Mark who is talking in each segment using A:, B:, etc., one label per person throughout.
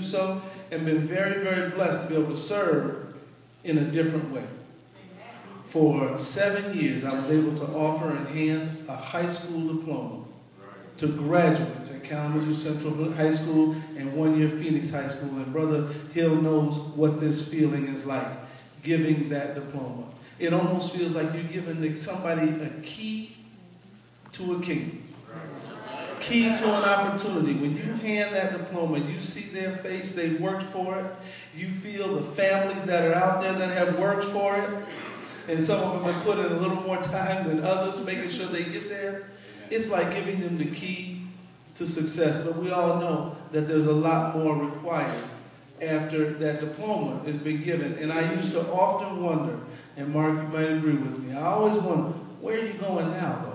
A: so, and been very, very blessed to be able to serve in a different way. For 7 years, I was able to offer and hand a high school diploma to graduates at Kalamazoo Central High School and 1 year Phoenix High School. And Brother Hill knows what this feeling is like, giving that diploma. It almost feels like you're giving somebody a key to a kingdom. Key to an opportunity. When you hand that diploma, you see their face, they've worked for it. You feel the families that are out there that have worked for it. And some of them have put in a little more time than others, making sure they get there. It's like giving them the key to success. But we all know that there's a lot more required after that diploma has been given. And I used to often wonder, and Mark, you might agree with me, I always wonder, where are you going now, though?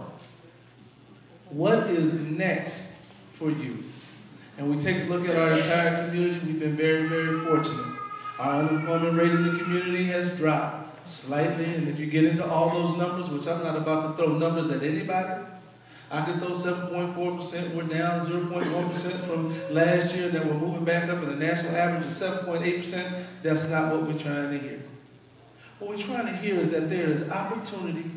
A: What is next for you? And we take a look at our entire community. We've been very, very fortunate. Our unemployment rate in the community has dropped slightly, and if you get into all those numbers, which I'm not about to throw numbers at anybody, I could throw 7.4%. We're down 0.1% from last year, and then we're moving back up, and the national average is 7.8%. That's not what we're trying to hear. What we're trying to hear is that there is opportunity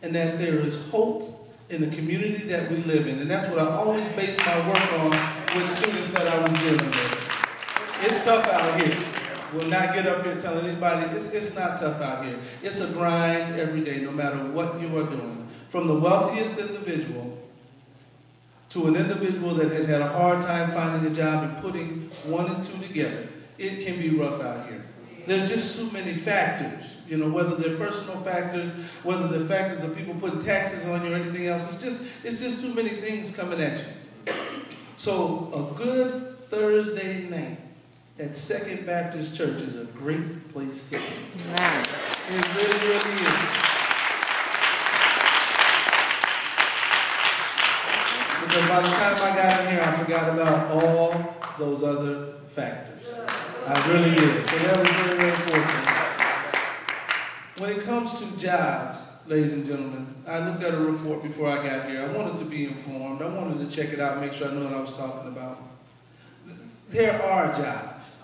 A: and that there is hope in the community that we live in. And that's what I always base my work on with students that I was dealing with. It's tough out here. We'll not get up here telling anybody it's not tough out here. It's a grind every day, no matter what you are doing. From the wealthiest individual to an individual that has had a hard time finding a job and putting 1 and 2 together, it can be rough out here. There's just so many factors, you know, whether they're personal factors, whether they're factors of people putting taxes on you or anything else. It's just too many things coming at you. So a good Thursday night at Second Baptist Church is a great place to be.
B: Right.
A: It really, really is. Because by the time I got in here, I forgot about all those other factors. I really did. So that was very, very fortunate. When it comes to jobs, ladies and gentlemen, I looked at a report before I got here. I wanted to be informed. I wanted to check it out and make sure I knew what I was talking about. There are jobs.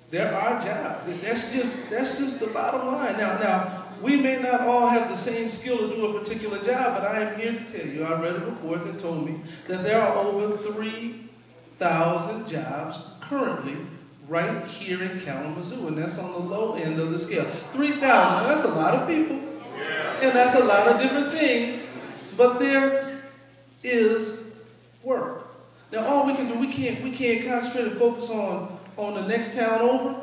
A: There are jobs. That's just the bottom line. Now, we may not all have the same skill to do a particular job, but I am here to tell you, I read a report that told me that there are over 3,000 jobs currently right here in Kalamazoo, and that's on the low end of the scale. 3,000, now that's a lot of people, and that's a lot of different things, but there is work. Now all we can do, we can't concentrate and focus on the next town over.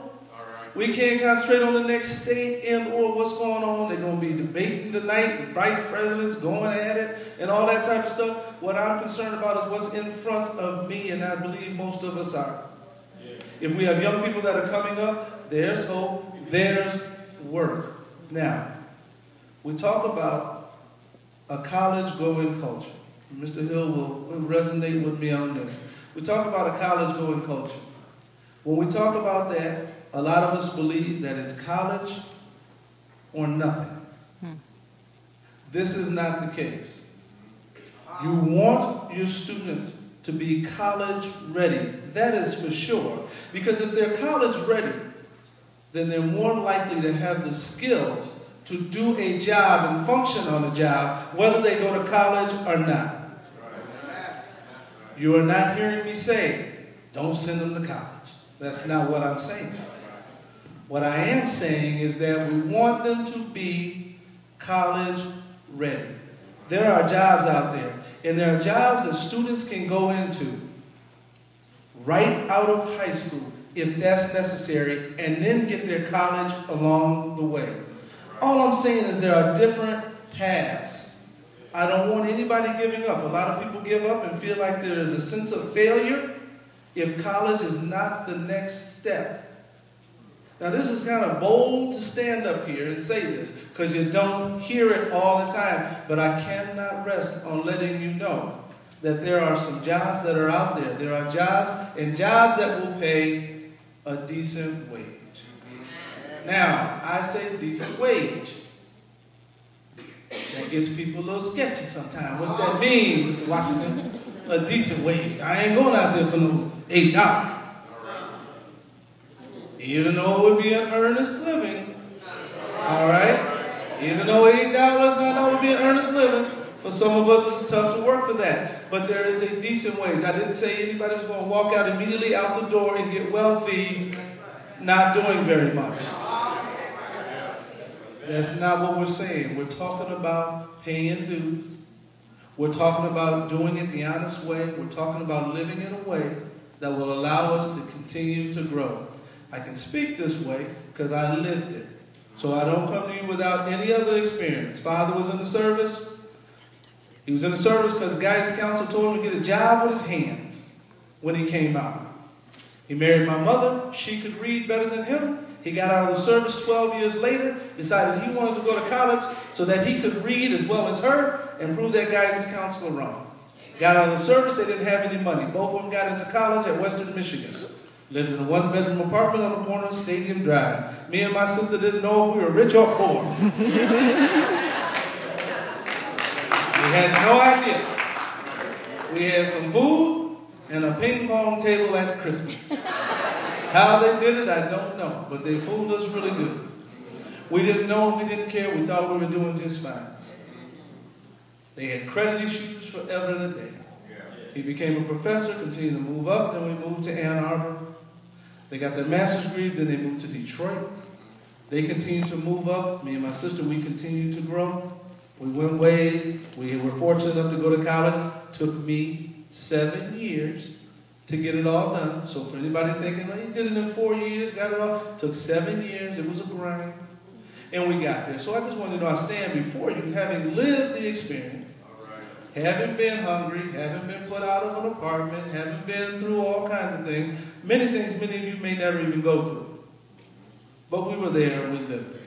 A: We can't concentrate on the next state and or what's going on. They're going to be debating tonight, the vice president's going at it, and all that type of stuff. What I'm concerned about is what's in front of me, and I believe most of us are. If we have young people that are coming up, there's hope, there's work. Now, we talk about a college-going culture. Mr. Hill will resonate with me on this. We talk about a college-going culture. When we talk about that, a lot of us believe that it's college or nothing. This is not the case. You want your student to be college ready. That is for sure. Because if they're college ready, then they're more likely to have the skills to do a job and function on a job, whether they go to college or not. You are not hearing me say, don't send them to college. That's not what I'm saying. What I am saying is that we want them to be college ready. There are jobs out there, and there are jobs that students can go into right out of high school if that's necessary, and then get their college along the way. All I'm saying is there are different paths. I don't want anybody giving up. A lot of people give up and feel like there is a sense of failure if college is not the next step. Now this is kind of bold to stand up here and say this because you don't hear it all the time, but I cannot rest on letting you know that there are some jobs that are out there. There are jobs and jobs that will pay a decent wage. Now, I say decent wage. That gets people a little sketchy sometimes. What's that mean, Mr. Washington? A decent wage. I ain't going out there for no $8. Even though it would be an earnest living, all right? Even though $8 not would be an earnest living, for some of us it's tough to work for that. But there is a decent wage. I didn't say anybody was going to walk out immediately out the door and get wealthy not doing very much. That's not what we're saying. We're talking about paying dues. We're talking about doing it the honest way. We're talking about living in a way that will allow us to continue to grow. I can speak this way because I lived it. So I don't come to you without any other experience. Father was in the service. He was in the service because guidance counsel told him to get a job with his hands when he came out. He married my mother. She could read better than him. He got out of the service 12 years later, decided he wanted to go to college so that he could read as well as her and prove that guidance counselor wrong. Got out of the service. They didn't have any money. Both of them got into college at Western Michigan. Lived in a one-bedroom apartment on the corner of Stadium Drive. Me and my sister didn't know if we were rich or poor. We had no idea. We had some food and a ping pong table at Christmas. How they did it, I don't know. But they fooled us really good. We didn't know, we didn't care. We thought we were doing just fine. They had credit issues forever and a day. He became a professor, continued to move up. Then we moved to Ann Arbor. They got their master's degree, then they moved to Detroit. They continued to move up. Me and my sister, we continued to grow. We went ways. We were fortunate enough to go to college. Took me 7 years to get it all done. So for anybody thinking, well, he did it in 4 years, got it all. Took 7 years. It was a grind. And we got there. So I just wanted to know, I stand before you, having lived the experience, having been hungry, having been put out of an apartment, having been through all kinds of things many of you may never even go through. But we were there and we lived it.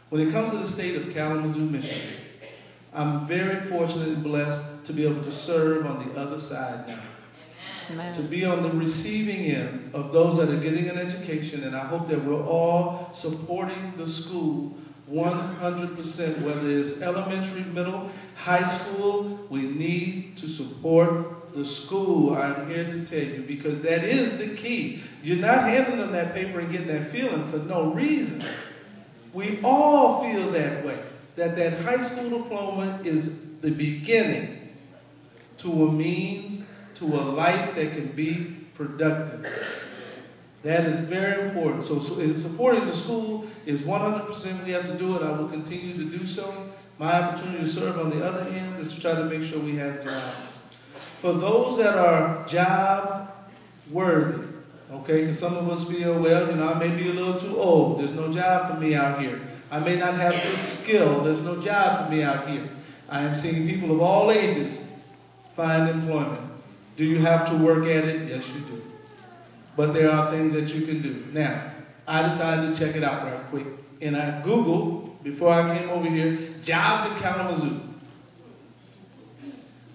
A: When it comes to the state of Kalamazoo, Michigan, I'm very fortunate and blessed to be able to serve on the other side now. Amen. To be on the receiving end of those that are getting an education, and I hope that we're all supporting the school 100%, whether it's elementary, middle, high school. We need to support the school. I'm here to tell you, because that is the key. You're not handing them that paper and getting that feeling for no reason. We all feel that way, that high school diploma is the beginning to a means, to a life that can be productive. That is very important. So supporting the school is 100%. We have to do it. I will continue to do so. My opportunity to serve on the other end is to try to make sure we have jobs. For those that are job worthy, okay, because some of us feel, well, I may be a little too old. There's no job for me out here. I may not have this skill. There's no job for me out here. I am seeing people of all ages find employment. Do you have to work at it? Yes, you do. But there are things that you can do. Now, I decided to check it out right quick. And I Googled, before I came over here, jobs in Kalamazoo.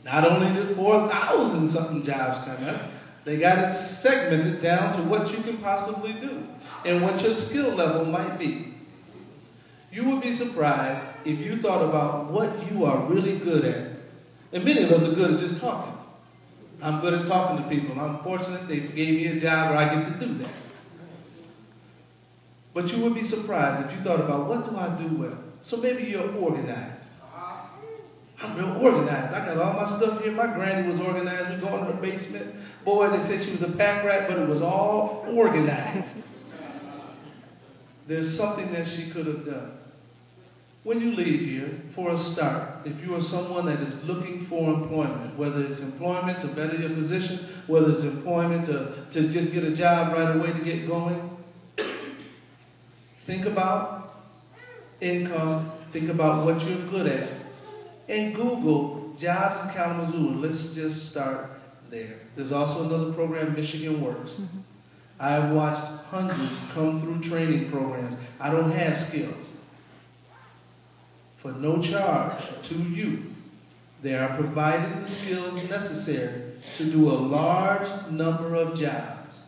A: Not only did 4,000 something jobs come up, they got it segmented down to what you can possibly do and what your skill level might be. You would be surprised if you thought about what you are really good at. And many of us are good at just talking. I'm good at talking to people. I'm fortunate they gave me a job where I get to do that. But you would be surprised if you thought about, what do I do well? So maybe you're organized. I'm real organized. I got all my stuff here. My granny was organized. We go into the basement. Boy, they said she was a pack rat, but it was all organized. There's something that she could have done. When you leave here, for a start, if you are someone that is looking for employment, whether it's employment to better your position, whether it's employment to just get a job right away to get going, think about income, think about what you're good at, and Google jobs in Kalamazoo, and let's just start there. There's also another program, Michigan Works. I have watched hundreds come through training programs. I don't have skills. For no charge to you, they are providing the skills necessary to do a large number of jobs.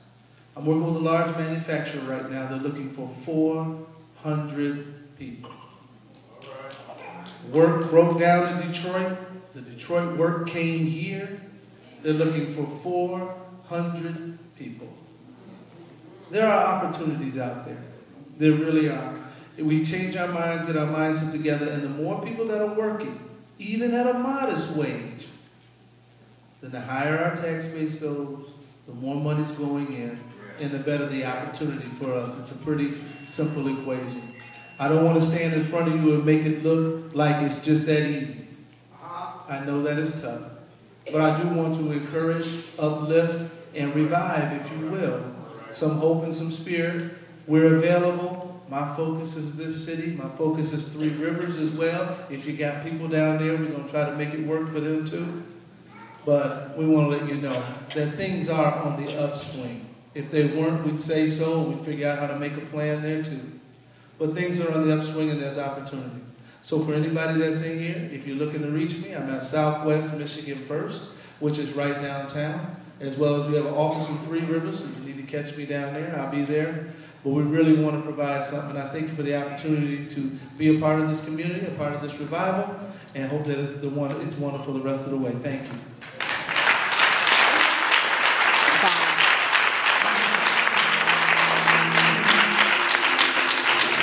A: I'm working with a large manufacturer right now. They're looking for 400 people. Work broke down in Detroit. The Detroit work came here. They're looking for 400 people. There are opportunities out there. There really are. If we change our minds, get our mindset together, and the more people that are working, even at a modest wage, then the higher our tax base goes, the more money's going in, and the better the opportunity for us. It's a pretty simple equation. I don't want to stand in front of you and make it look like it's just that easy. I know that it's tough. But I do want to encourage, uplift, and revive, if you will, some hope and some spirit. We're available. My focus is this city. My focus is Three Rivers as well. If you got people down there, we're going to try to make it work for them too. But we want to let you know that things are on the upswing. If they weren't, we'd say so. We'd figure out how to make a plan there too. But things are on the upswing and there's opportunity. So for anybody that's in here, if you're looking to reach me, I'm at Southwest Michigan First, which is right downtown, as well as we have an office in Three Rivers. So if you need to catch me down there, I'll be there. But we really want to provide something. I thank you for the opportunity to be a part of this community, a part of this revival, and hope that it's wonderful the rest of the way. Thank you.